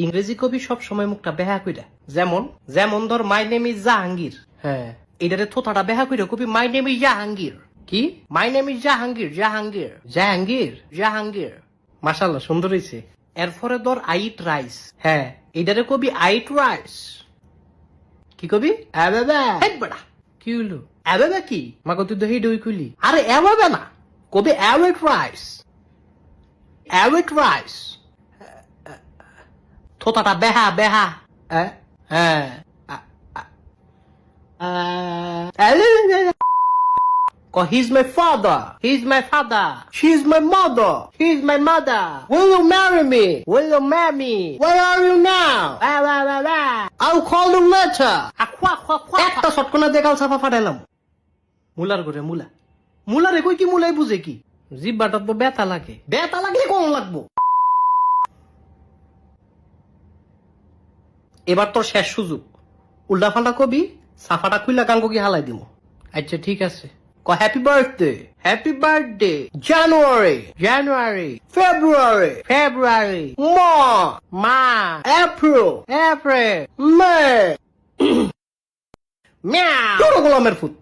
ইংরেজি কবি সব সময় মুখটা বেহা কইরা, যেমন যেমন ধর মাই নেম ইজ জাহাঙ্গীর। হ্যাঁ, এটারে থোথাটা বেহা কইরা কবি মাই নেম ইজ জাহাঙ্গীর। কি my name is Jahangir, Jahangir Jahangir Jahangir. মাশাআল্লাহ, সুন্দর হইছে। এরপরে ধর আই ইট রাইস। হ্যাঁ, এটারে কবি আই ইট রাইস। কি কবি? বড়া কি হইলো? এবাবা কি মাগো তুই দহি দই কইলি? আরে এবাবা না, কবি অ্যাওয়েট রাইস, অ্যাওয়েট রাইস। থোতাটা বেহা বেহা। হ্যাঁ, he's my father, he's my father, she's my mother, he's my mother. Will you marry me? Will you marry me? Where are you now? I'll call you later. একটা শটকনা দিয়ে গাল ছাপা ফাটাইলাম। মুলার ঘরে মুলা, মুলারে কই কি মুলাই বুঝে কি? জিব্বাটা তো ব্যথা লাগে, ব্যথা লাগলে কোন লাগবো? এবার তোর শেষ সুযোগ, উল্টা ফাল্টা কবি, সাফাটা খুইলা গাঙ্গো কি হালাই দিব। আচ্ছা ঠিক আছে, হ্যাপি বার্থডে, হ্যাপি বার্থডে, জানুয়ারি, জানুয়ারি, ফেব্রুয়ারি, ফেব্রুয়ারি, মার্চ, এপ্রিল, এপ্রিল, মে। মিয়াও গোলামের ফুট।